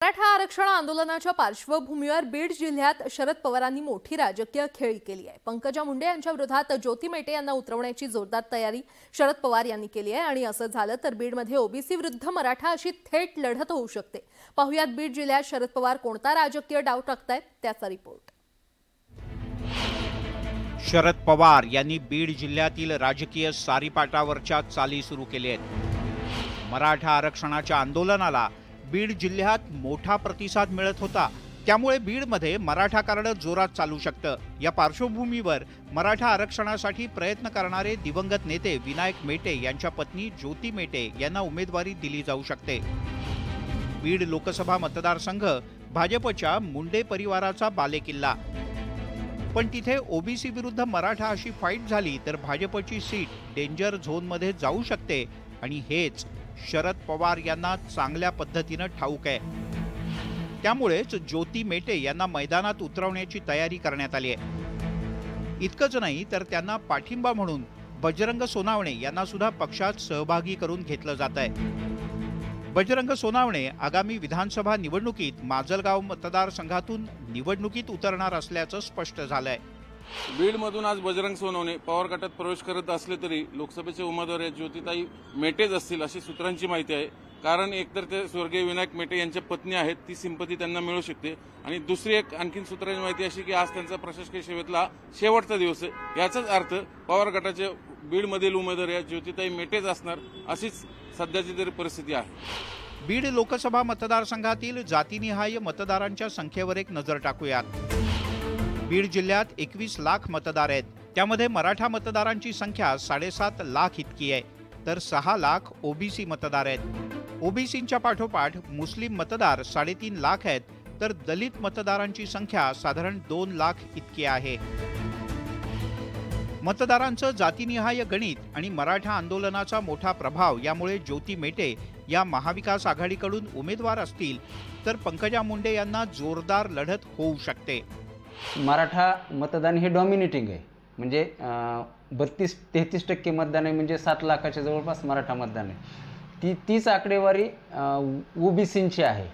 मराठा आरक्षण आंदोलनाच्या पार्श्वभूमीवर बीड जिल्ह्यात शरद पवारांनी मोठी राजकीय खेळी केली आहे। पंकजा मुंडे यांच्या विरोधात ज्योती मेटे यांना उतरवण्याची जोरदार तयारी शरद पवार यांनी केली आहे आणि असं झालं तर बीडमध्ये ओबीसी विरुद्ध मराठा अशी थेट लढत होऊ शकते। पाहुयात बीड जिल्ह्यात शरद पवार कोणता राजकीय डाव टाकतायत त्याचा रिपोर्ट। शरद पवार यांनी बीड जिल्ह्यातील राजकीय सारीपाटावरच्या चाली सुरू केल्या आहेत। मराठा आरक्षणाच्या आंदोलनाला बीड जिल्ह्यात मोठा प्रतिसाद मिळत होता, त्यामुळे बीडमध्ये मराठा कार्ड जोरात चालू शकतं। या पार्श्वभूमीवर मराठा आरक्षणासाठी प्रयत्न करणारे दिवंगत नेते विनायक मेटे यांच्या पत्नी ज्योती मेटे यांना उमेदवारी दिली जाऊ शकते। बीड लोकसभा मतदारसंघ भाजपच्या मुंडे परिवाराचा बालेकिल्ला, पण तिथे ओबीसी विरुद्ध मराठा अशी फाईट झाली तर भाजपची सीट डेंजर झोनमध्ये जाऊ शकते आणि हेच शरद पवार यांना चांगल्या पद्धतीने ठाऊक आहे। त्यामुळेच ज्योती मेटे यांना मैदानात उतरवण्याची तयारी करण्यात आली आहे। इतकंच नाही तर त्यांना पाठिंबा म्हणून बजरंग सोनावणे यांना सुद्धा पक्षात सहभागी करून घेतलं जात आहे। बजरंग सोनावणे आगामी विधानसभा निवडणुकीत माजलगाव मतदारसंघातून निवडणुकीत उतरणार असल्याचं स्पष्ट झालंय। बीडमधून आज बजरंग सोनवणे पवार गटात प्रवेश करत असले तरी लोकसभेचे उमेदवार ज्योतिताई मेटेच असतील अशी सूत्रांची माहिती आहे। कारण एकतर ते स्वर्गीय विनायक मेटे यांच्या पत्नी आहेत, ती सिंपती त्यांना मिळू शकते, आणि दुसरी एक आणखीन सूत्रांची माहिती अशी की आज त्यांचा प्रशासकीय सेवेतला शेवटचा दिवस आहे। याचाच अर्थ पवार गटाचे बीडमधील उमेदवार ज्योतिताई मेटेच असणार अशीच सध्याची तरी परिस्थिती आहे। बीड लोकसभा मतदारसंघातील जातीनिहाय मतदारांच्या संख्येवर एक नजर टाकूयात। बीड जिल्ह्यात 21 लाख मतदार आहेत, त्यामध्ये मराठा मतदारांची संख्या 7.5 लाख इतकी आहे, तर 6 लाख ओबीसी मतदार आहेत। ओबीसींच्या पाठोपाठ मुस्लिम मतदार 3.5 लाख आहेत, तर दलित मतदारांची संख्या साधारण 2 लाख इतकी आहे। मतदारांचं जातीनिहाय गणित आणि मराठा आंदोलनाचा मोठा प्रभाव यामुळे ज्योती मेटे या महाविकास आघाडीकडून उमेदवार असतील तर पंकजा मुंडे यांना जोरदार लढत होऊ शकते। मराठा मतदान हे डॉमिनेटिंग आहे, म्हणजे 32-33% मतदान आहे, म्हणजे 7 लाखाच्या जवळपास मराठा मतदान आहे। तीच आकडेवारी ओबीसींची आहे,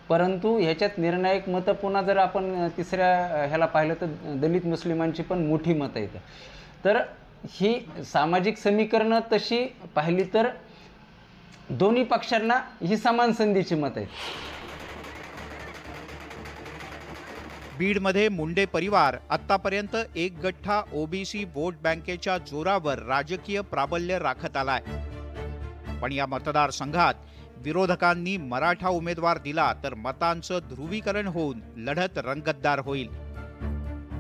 परंतु ह्याच्यात निर्णायक मतं पुन्हा जर आपण तिसऱ्या ह्याला पाहिलं तर दलित मुस्लिमांची पण मोठी मतं आहेत। तर ही सामाजिक समीकरणं तशी पाहिली तर दोन्ही पक्षांना ही समान संधीची मतं आहेत। बीडमध्ये मुंडे परिवार आतापर्यंत एक गठ्ठा ओबीसी वोट बँकेच्या जोरावर राजकीय प्राबल्य राखत आलाय, पण या मतदारसंघात विरोधकांनी मराठा उमेदवार दिला तर मतांचं ध्रुवीकरण होऊन लढत रंगतदार होईल।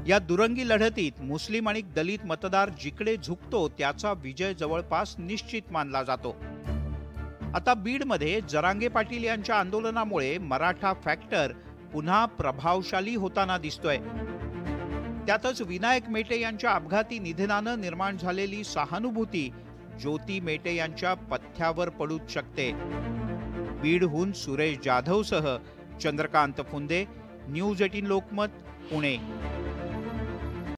या दुरंगी लढतीत मुस्लिम आणि दलित मतदार जिकडे झुकतो त्याचा विजय जवळपास निश्चित मानला जातो। आता बीडमध्ये जरांगे पाटील यांच्या आंदोलनामुळे मराठा फॅक्टर पुन्हा प्रभावशाली होताना दिसतोय। त्यातच विनायक मेटे यांच्या अपघाती निधनानं निर्माण झालेली सहानुभूती ज्योती मेटे यांच्या पथ्यावर पडूच शकते। बीडहून सुरेश जाधवसह चंद्रकांत फुंदे, न्यूज 18 लोकमत, पुणे।